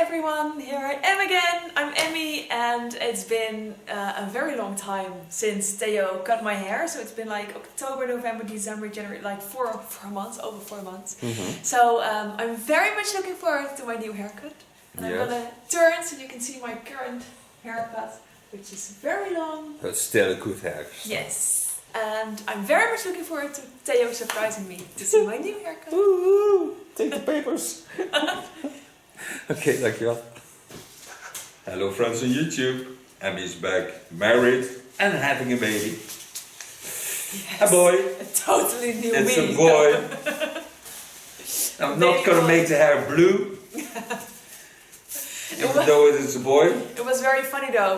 everyone, here I am again. I'm Emmy and it's been a very long time since Theo cut my hair. So it's been like October, November, December, January, like four months, over 4 months. So I'm very much looking forward to my new haircut. And I'm gonna turn so you can see my current haircut, which is very long. But still a good hair. Yes. And I'm very much looking forward to Theo surprising me to see my new haircut. Woo! Take the papers. Okay, dankjewel. Hello friends on YouTube. Emmy is back, married and having a baby. Yes, A boy. A totally new It's me. a boy. I'm not gonna make the hair blue. Even though it is a boy. It was very funny though,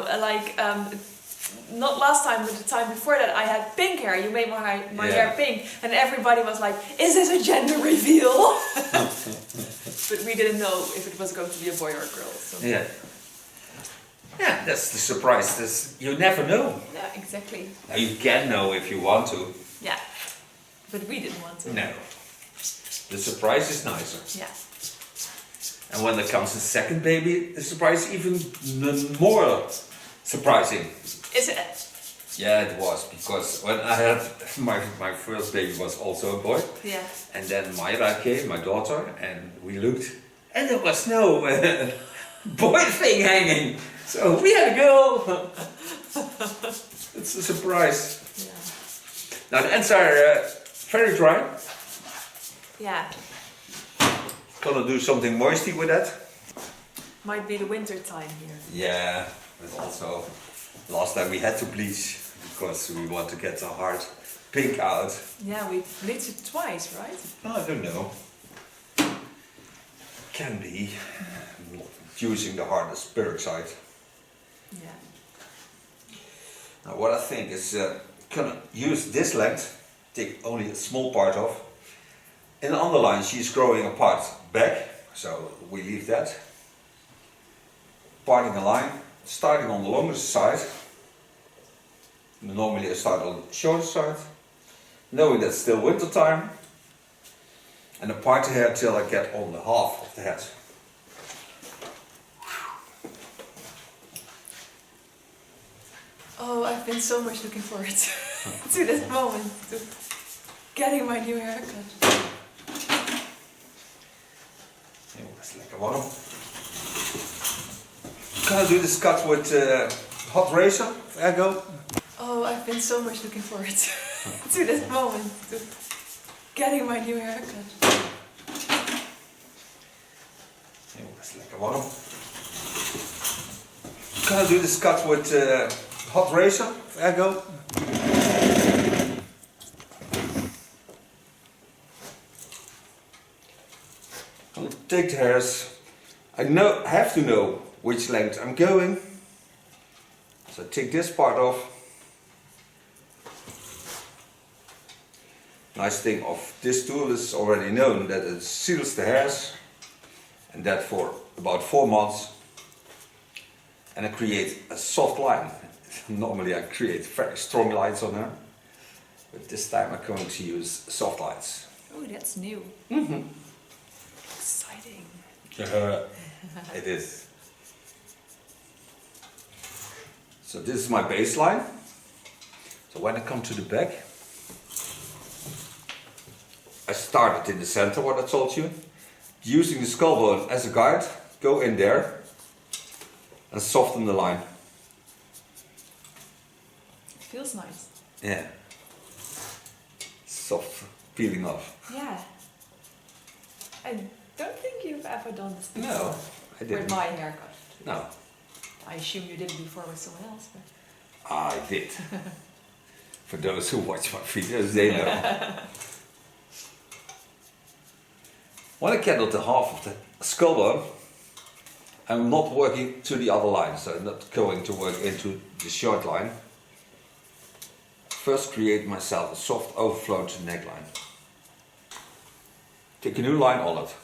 not last time, but the time before that I had pink hair. You made my hair pink and everybody was like, is this a gender reveal? But we didn't know if it was going to be a boy or a girl. So. Yeah. Yeah, that's the surprise. You never know. Yeah, exactly. Now you can know if you want to. Yeah, but we didn't want to. No. The surprise is nicer. Yeah. And when there comes a second baby, the surprise is even more surprising. Is it? Yeah, it was, because when I had my first baby was also a boy. Yeah. And then Mayra came, my daughter, and we looked, and there was no boy thing hanging. So we had a girl. It's a surprise. Yeah. Now the ends are very dry. Yeah. Gonna do something moisty with that. Might be the winter time here. Yeah, but also last time we had to bleach because we want to get the hard pink out. Yeah, we bleached it twice, right? I don't know. Can be using the hardest peroxide. Yeah. Now what I think is gonna use this length, take only a small part off. In the underline she's growing a part back, so we leave that. Parting a line, starting on the longest side. Normally I start on the shorter side, knowing that it's still winter time. And I part the hair till I get on the half of the head. Oh, I've been so much looking forward to this moment, to getting my new haircut. That's lekker warm. Gonna do this cut with hot razor, ergo. Oh, I've been so much looking forward to this moment, to getting my new haircut. That's lekker warm. Gonna do this cut with hot razor, ergo. I'm gonna take the hairs. I have to know which length I'm going. So I take this part off. Nice thing of this tool is already known that it seals the hairs, and that for about 4 months. And I create a soft line. Normally I create very strong lines on her, but this time I'm going to use soft lines. Oh, that's new. Exciting. It is. So this is my baseline. So when I come to the back, I started in the center, what I told you. Using the skull bone as a guide, go in there and soften the line. It feels nice. Yeah. Soft peeling off. Yeah. I don't think you've ever done this before. No, I didn't. With my haircut. No, I assume you did it before with someone else, but... I did. For those who watch my videos, they know. When I get at the half of the skull bone, I'm not working to the other line, so I'm not going to work into the short line. First create myself a soft overflow to the neckline. Take a new line on it.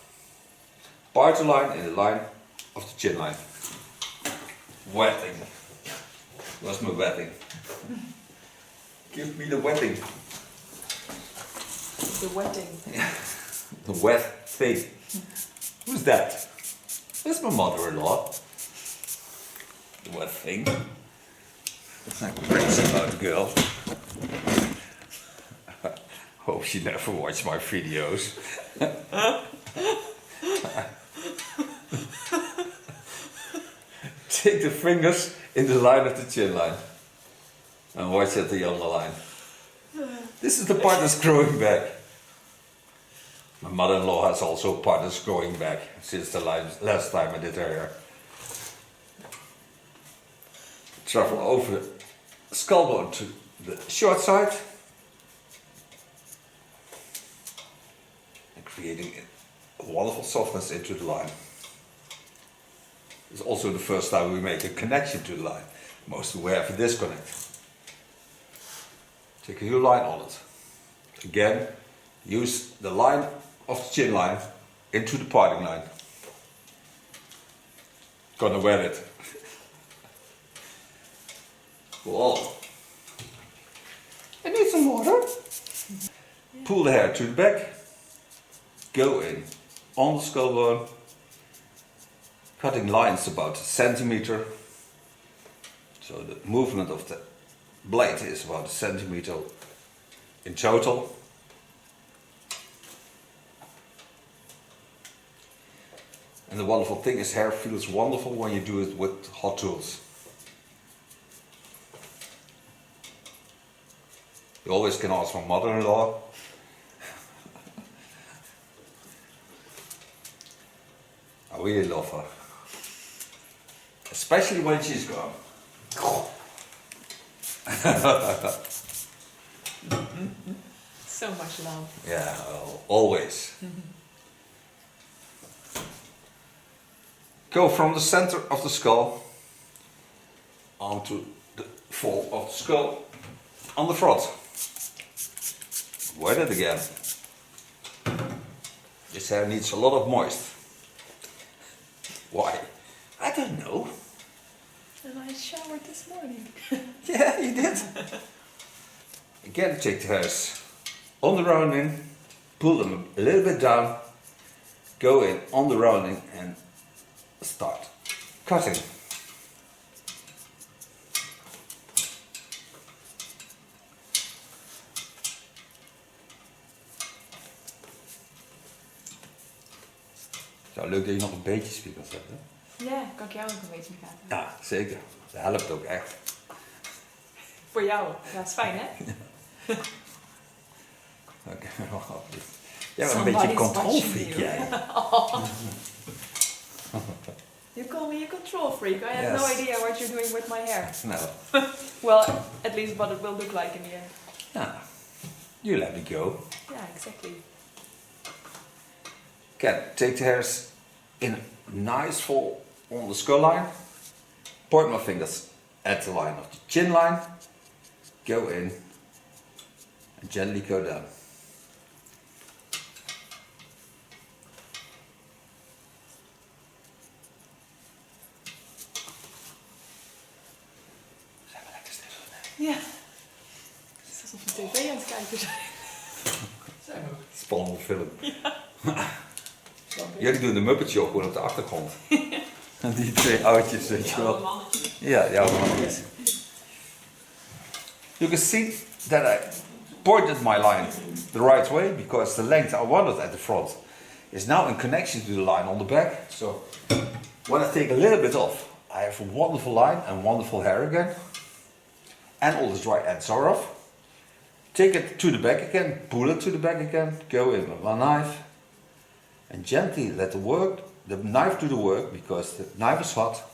Part the line in the line of the chin line. Wetting. Where's my wetting? Give me the wetting. The wetting. The wet thing. Who's that? That's my mother-in-law. What thing? I'm crazy about the girl. Hope she never watched my videos. Take the fingers in the line of the chin line and watch at the underline. This is the part that's growing back. My mother-in-law has also a part that's growing back since the last time I did her hair. Travel over the skull bone to the short side and creating a wonderful softness into the line. It's also the first time we make a connection to the line. Mostly we have a disconnect. Take a new line on it. Again, use the line of the chin line into the parting line. Gonna wear it. Whoa. I need some water. Pull the hair to the back. Go in on the skull bone. Cutting lines about a centimeter. So the movement of the blade is about a centimeter in total. And the wonderful thing is, hair feels wonderful when you do it with hot tools. You always can ask my mother-in-law. I really love her. Especially when she's gone. So much love. Yeah, always. Go from the center of the skull onto the fall of the skull on the front. Wet it again. This hair needs a lot of moist. Why? I don't know. And I showered this morning. Yeah, you did. Again, take the hairs on the rounding, pull them a little bit down, go in on the rounding and start cutting. Zo, leuk dat je nog een beetje spiegels hebt, hè? Ja, kan ik jou ook een beetje in de gaten. Ja, zeker. Dat helpt ook echt. Voor jou. Ja, dat is fijn, hè? Oké, jij bent een beetje controlfreak, jij. You call me a control freak. I have no idea what you're doing with my hair. No. Well, at least what it will look like in the end. Yeah. You let me go. Yeah, exactly. Again, take the hairs in a nice fall on the skull line. Point my fingers at the line of the chin line. Go in and gently go down. Zijn we lekker stil? Ja. Het is alsof we tv aan het kijken zijn. Zijn we ook. Spannende film. Ja. Jullie doen de Muppet Show gewoon op de achtergrond. En die twee oudjes, weet je wel. mannetjes. Ja, jouw mannetjes. You can see that I pointed my line the right way because the length I wanted at the front is now in connection to the line on the back. So when I take a little bit off, I have a wonderful line and wonderful hair again. And all the dry ends are off. Take it to the back again, pull it to the back again, go in with my knife. And gently let the knife do the work because the knife is hot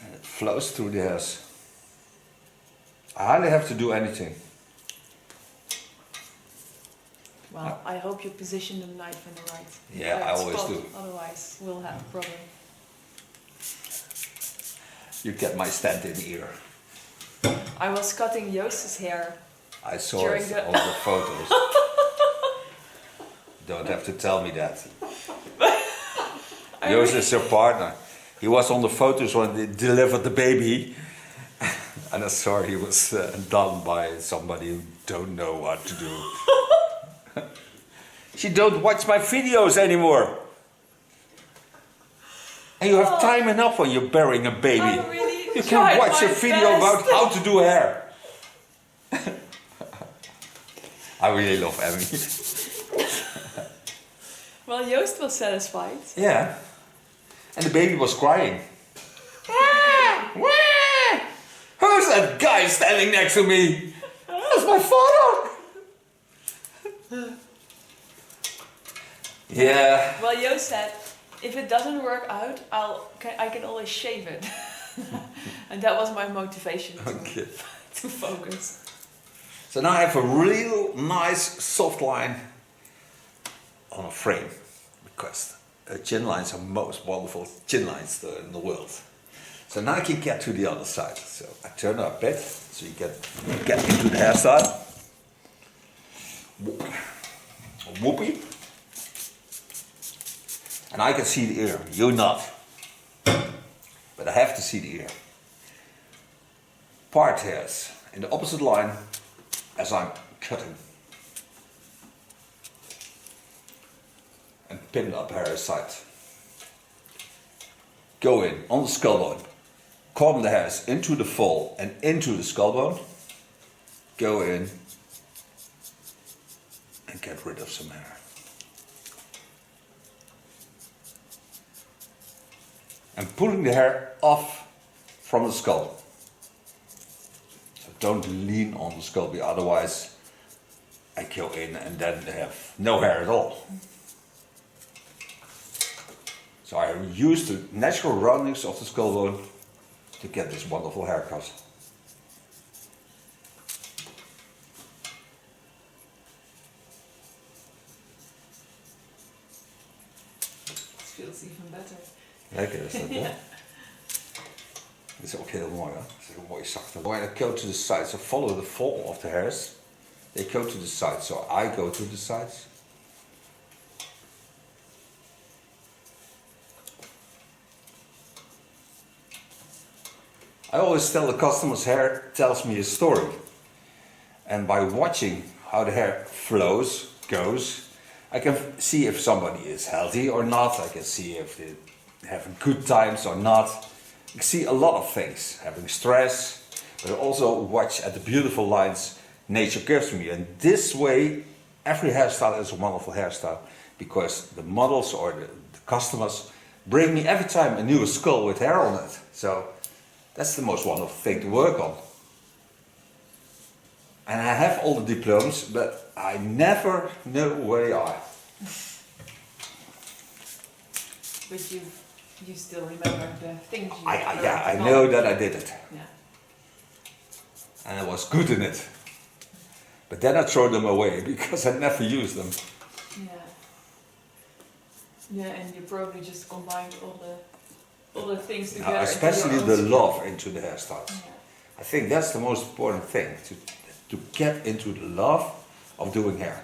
and it flows through the hairs. I hardly have to do anything. Well, I hope you position the knife in the right Yeah, I always spot. do. Otherwise, we'll have a problem. You get my stand-in ear. I was cutting Joost's hair. I saw During it the- on the photos. Don't have to tell me that. Joost is your partner. He was on the photos when they delivered the baby. And I saw he was done by somebody who don't know what to do. She don't watch my videos anymore. And you have time enough when you're bearing a baby. I really You tried can watch my a video best. about how to do hair. I really love Emmy. Well, Joost was satisfied. Yeah. And the baby was crying. Who's that guy standing next to me? That's my father. Yeah. Well, Joost said, if it doesn't work out, I can always shave it. And that was my motivation Okay. to focus. So now I have a real nice soft line on a frame, because chin lines are most wonderful chin lines in the world. So now I can get to the other side. So I turn up a bit so you get into the hairstyle. Whoopee. And I can see the ear, you not. But I have to see the ear. Part hairs in the opposite line as I'm cutting. And pin up hair side. Go in on the skull bone. Comb the hairs into the fall and into the skull bone. Go in and get rid of some hair. And pulling the hair off from the skull. So don't lean on the skull, otherwise I go in and then have no hair at all. So I use the natural roundings of the skull bone to get this wonderful haircut. It feels even better. Lekker is dat, hè? Dit is ook heel mooi, hè? Het is een mooi zachte. When I go to the sides, so follow the fall of the hairs. They go to the sides, so I go to the sides. I always tell the customers hair tells me a story. And by watching how the hair flows, goes, I can see if somebody is healthy or not. I can see if they're having good times or not. I can see a lot of things, having stress, but I also watch at the beautiful lines nature gives me. And this way, every hairstyle is a wonderful hairstyle, because the models or the customers bring me every time a new skull with hair on it. So that's the most wonderful thing to work on. And I have all the diplomas, but I never know where they are. But you still remember the things you I know that I did it. Yeah. And I was good in it. But then I throw them away because I never use them. Yeah. Yeah, and you probably just combined all the things together. Now, especially into your the own love into the hairstyles. Yeah. I think that's the most important thing, to get into the love of doing hair.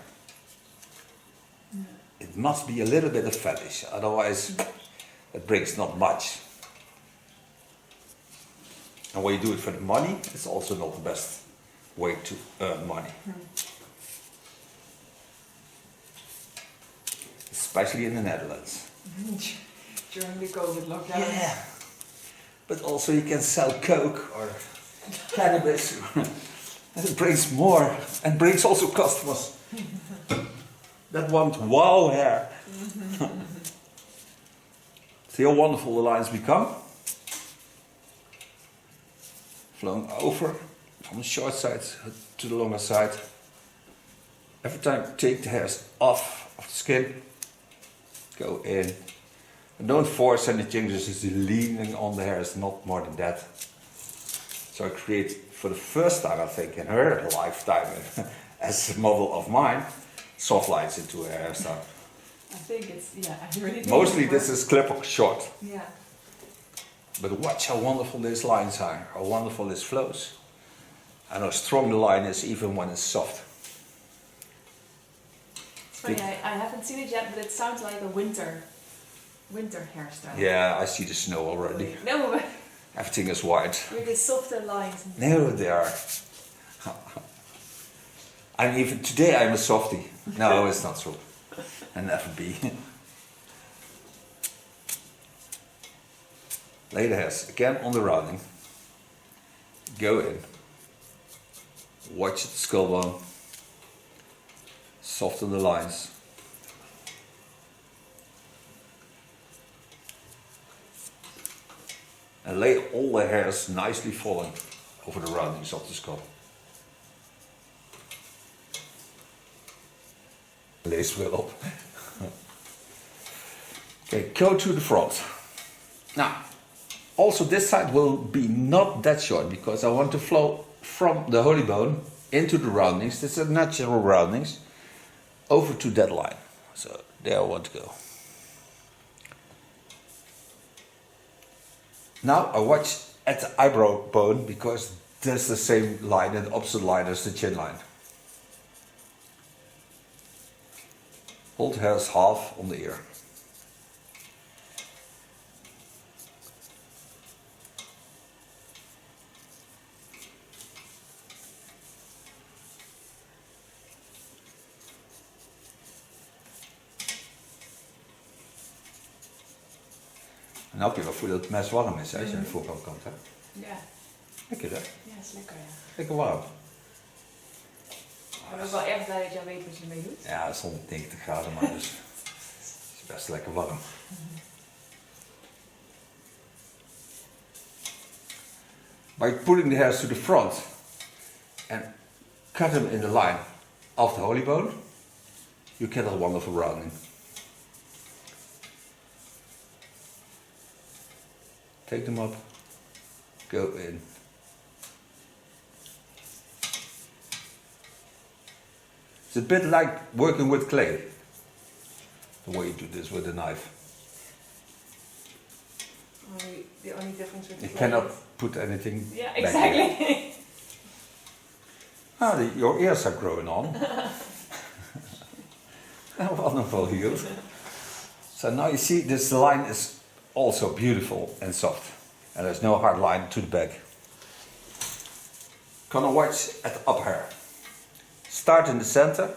Yeah. It must be a little bit of fetish, otherwise it brings not much. And when you do it for the money, it's also not the best way to earn money. Especially in the Netherlands. During the COVID lockdown. Yeah. But also you can sell coke or cannabis. And it brings more and brings also customers that want wow hair. See how wonderful the lines become? Flowing over from the short side to the longer side. Every time take the hairs off of the skin, go in. And don't force anything, just leaning on the hairs, not more than that. So I create, for the first time I think in her lifetime, as a model of mine, soft lines into her hairstyle. I think it's, yeah, I really think Mostly it this works. is clip short. Yeah. But watch how wonderful these lines are, how wonderful this flows. And how strong the line is even when it's soft. It's funny, I haven't seen it yet, but it sounds like a winter hairstyle. Yeah, I see the snow already. No, but Everything is white. with the softer lines. No, they are. I'm even today I'm a softie. No, it's not true. I never be. Lay the hairs again on the rounding. Go in. Watch the skull bone. Soften the lines. And lay all the hairs nicely falling over the roundings of the skull. Lace will up. Okay, go to the front. Now, also this side will be not that short because I want to flow from the holy bone into the roundings. This is natural roundings over to that line. So there I want to go. Now I watch at the eyebrow bone because that's the same line and the opposite line as the chin line. Hold hairs half on the ear. En elke keer wel voel je dat het mes warm is, hè, als je aan de voorkant komt. Hè? Ja. Lekker hè? Ja, is lekker, ja. Lekker warm. Ik ben ook wel erg blij dat je al weet wat je ermee doet. Ja, het is 190 graden, maar dus het is best lekker warm. By pulling the hairs to the front and cut them in the line of the holy bone, you get a wonderful rounding. Take them up, go in. It's a bit like working with clay, the way you do this with a knife. The only difference with You the cannot put anything Yeah, back here. exactly. Your ears are growing on. Wonderful healed. So now you see this line is also beautiful and soft. And there's no hard line to the back. Gonna watch at the up hair. Start in the center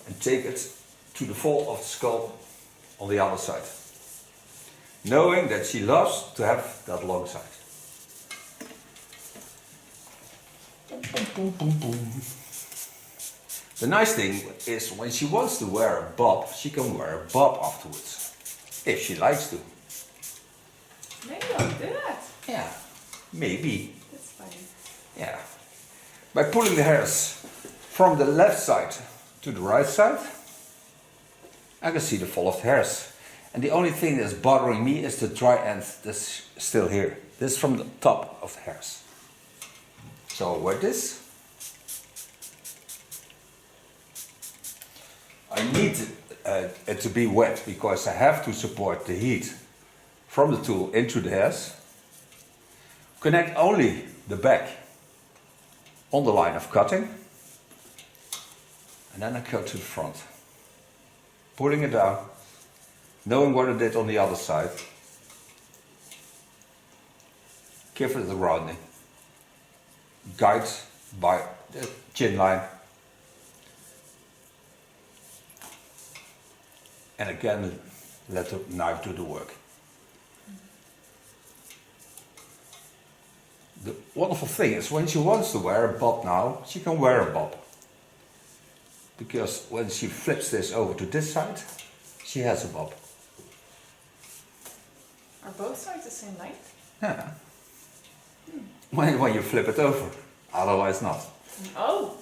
and take it to the fold of the skull on the other side. Knowing that she loves to have that long side. Boom, boom, boom. The nice thing is when she wants to wear a bob, she can wear a bob afterwards. If she likes to. Maybe I'll do that. Yeah, maybe. That's funny. Yeah. By pulling the hairs from the left side to the right side, I can see the fall of the hairs. And the only thing that's bothering me is the dry end that's still here. This is from the top of the hairs. So with this, I need it to be wet because I have to support the heat from the tool into the hairs. Connect only the back on the line of cutting. And then I go to the front. Pulling it down. Knowing what I did on the other side. Give it the rounding. Guide by the chin line. And again, let the knife do the work. The wonderful thing is when she wants to wear a bob now, she can wear a bob. Because when she flips this over to this side, she has a bob. Are both sides the same length? Yeah. When you flip it over, otherwise not. Oh!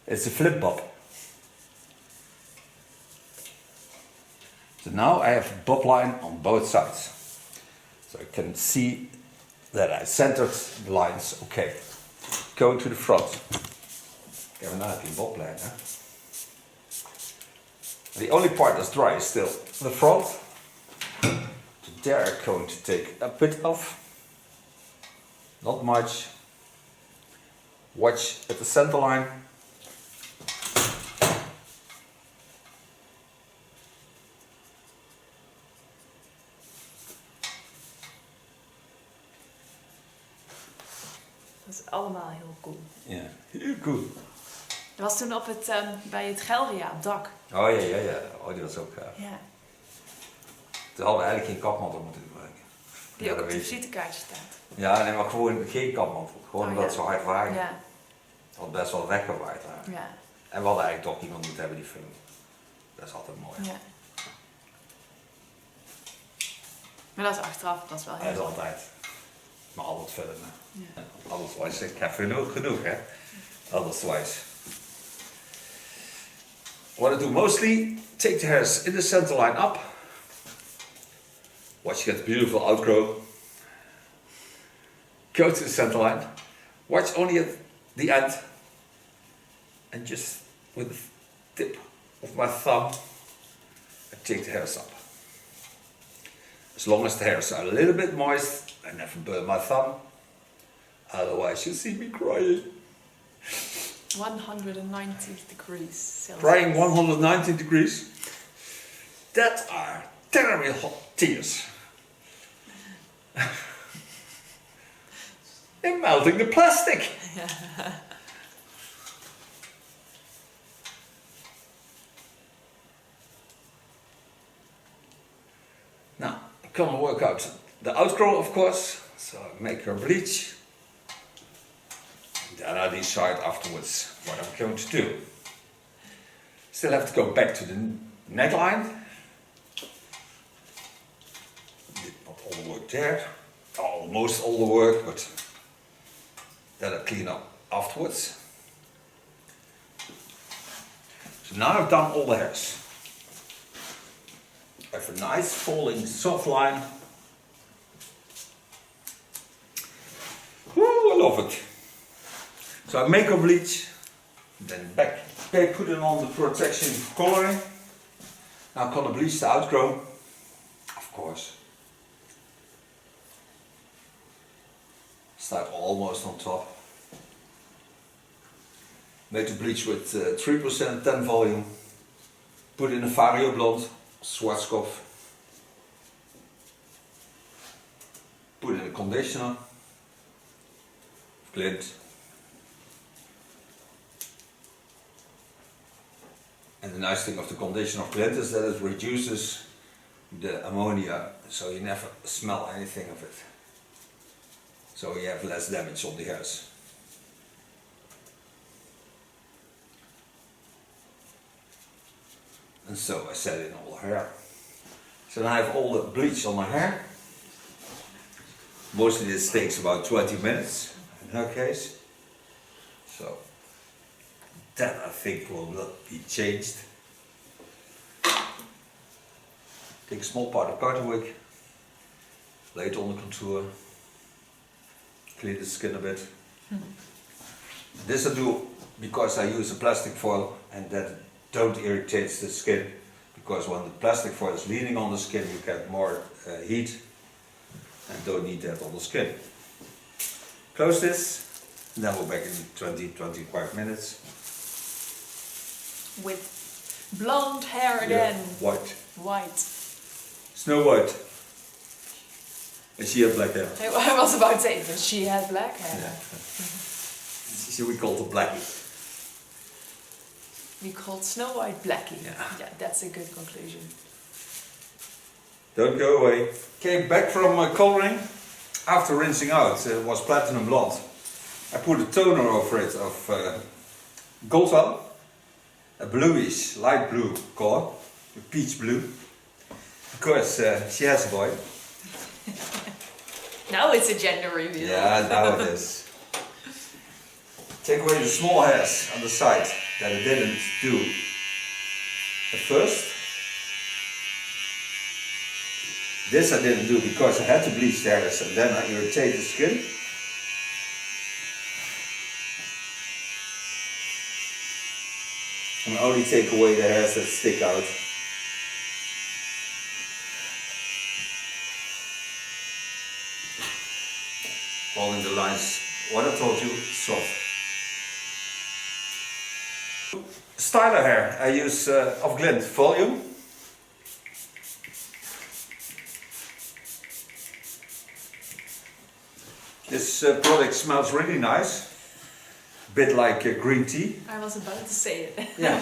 It's a flip bob. So now I have a bob line on both sides. So I can see that I centered the lines okay. Going to the front. Ik heb een haakje boblijn, hè? The only part that's dry is still the front. So there I'm going to take a bit off. Not much. Watch at the center line. Dat is allemaal heel cool. Ja, heel cool. Dat was toen op bij het Gelria, op het dak. Oh ja. Oh, die was ook gaaf. Ja. We hadden eigenlijk geen kapmantel moeten gebruiken. Die ook op de weet je. visitekaartje staat. Ja, nee, maar gewoon geen kapmantel. Gewoon Oh, omdat ja. het zo hard waaide. Ja, Het had best wel weggewaaid eigenlijk. ja, En we hadden eigenlijk toch iemand moeten hebben die filmt. Dat is altijd mooi. ja. Maar dat is achteraf, dat is wel Dat heel is goed. altijd. Maar altijd filmen. Ja. Otherwise, ik heb genoeg hè. Otherwise. What I do mostly, take the hairs in the center line up. Watch you get beautiful outgrowth. Go to the center line. Watch only at the end. And just with the tip of my thumb, I take the hairs up. As long as the hairs are a little bit moist, I never burn my thumb. Otherwise you see me crying. 190 degrees Celsius. Crying 190 degrees. That are terribly hot tears. They're melting the plastic. Now, I'm gonna work out the outgrow, of course. So I make her bleach. Then I decide afterwards what I'm going to do. Still have to go back to the neckline. Did not all the work there. Almost all the work, but then I clean up afterwards. So now I've done all the hairs. I have a nice falling soft line. Woo, I love it. So I make a bleach, then back. Okay, put it on the protection for coloring. Now I'm gonna bleach the outgrow, of course. Start almost on top. Make the bleach with 3% 10 volume. Put in a Vario Blond, Schwarzkopf. Put in a conditioner, Glint. And the nice thing of the conditioner of Glint is that it reduces the ammonia, so you never smell anything of it. So you have less damage on the hairs. And so I set in all the hair. So now I have all the bleach on my hair. Mostly this takes about 20 minutes in her case. So that I think will not be changed. Take a small part of cotton wick, lay it on the contour, clean the skin a bit. This I do because I use a plastic foil and that don't irritate the skin, because when the plastic foil is leaning on the skin you get more heat and don't need that on the skin. Close this, and then we're back in 20-25 minutes. With blonde hair again. Yeah, white. White. Snow White. And she had black hair. I was about to say, but she has black hair. Yeah. She we called her Blackie. We called Snow White Blackie. Yeah. That's a good conclusion. Don't go away. Came back from coloring. After rinsing out, it was platinum blonde. I put a toner over it of Goldwell, a bluish, light blue color, a peach blue, because she has a boy. Now it's a gender reveal. Yeah, now it is. Take away the small hairs on the side that I didn't do at first. This I didn't do because I had to bleach the hairs and then I irritate the skin. And only take away the hairs that stick out. Following the lines, what I told you, soft. Styler hair, I use of Glint volume. This product smells really nice, a bit like green tea. I was about to say it. Yeah.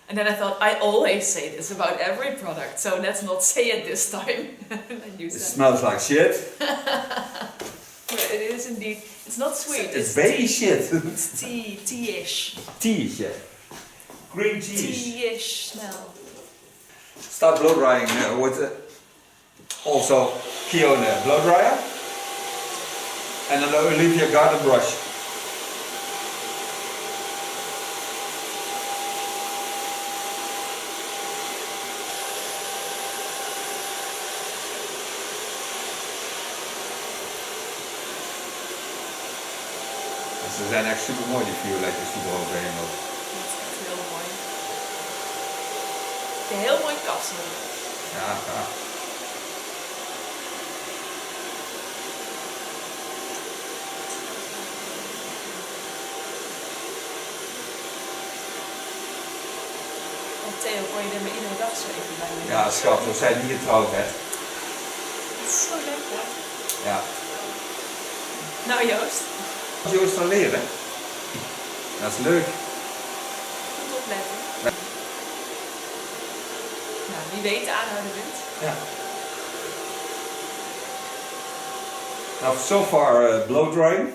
And then I thought, I always say this about every product, so let's not say it this time. And use It that. smells like shit. Yeah, it is indeed. It's not sweet. It's baby shit. It's tea-ish. Tea shit. Green cheese. Tea-ish smell. Start blow drying with also Kiona blow dryer. And an Olivia garden brush. Ze zijn echt super mooi, die violetjes die er overheen lopen. Dat is echt heel mooi. Een heel mooi kapsel. Ja, ja. Oh Theo, kon je er maar iedere dag zo even bij me? Ja, schat, we zijn niet getrouwd, hè? Dat is zo lekker. Ja. Nou Joost, Joost aan leren. Dat is leuk. goed opletten. Nou, wie weet de aanhouden bent. Ja. Now, so far blow drying.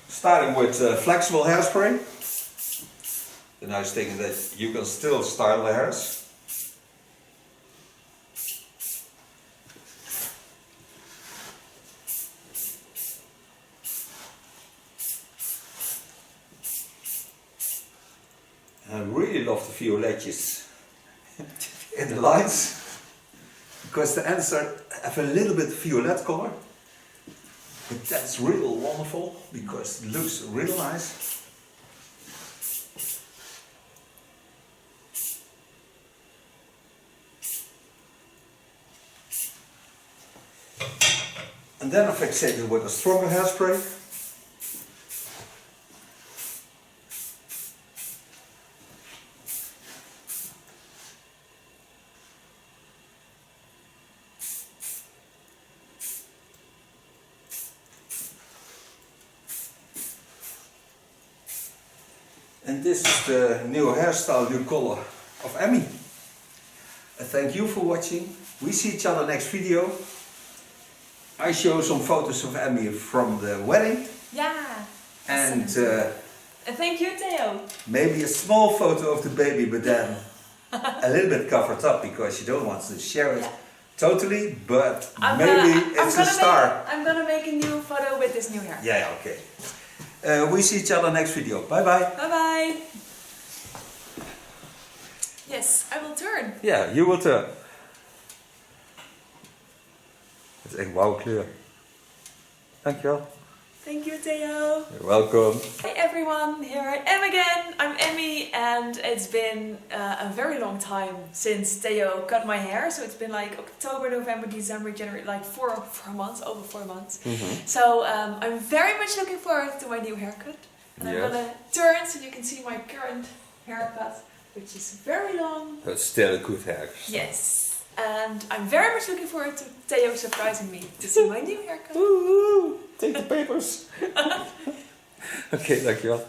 Starting with flexible hairspray. The nice thing is that you can still style the hairs. I really love the violetjes in the lines because the ends have a little bit violet color, but that's real wonderful because it looks real nice. And then I fixate it with a stronger hairspray. And this is the new hairstyle, new color of Emmy. Thank you for watching. We see each other next video. I show some photos of Emmy from the wedding. Ja. And And thank you Theo. maybe a small photo of the baby, but then a little bit covered up because you don't want to share it totally, but maybe it's a star. I'm gonna make a new photo with this new hair. Yeah, okay. We see each other next video. Bye bye. Bye bye. Yes, I will turn. Yeah, you will turn. Het is echt blauwe kleur. Dankjewel. Thank you Theo. You're welcome. Hi everyone, here I am again. I'm Emmy and it's been a very long time since Theo cut my hair. So it's been like October, November, December, January, like four months, over 4 months. So I'm very much looking forward to my new haircut. And I'm gonna turn so you can see my current haircut, which is very long. But still a good hair. Yes. And I'm very much looking forward to Theo surprising me to see my new haircut. Woo, take the papers. Oké, dankjewel.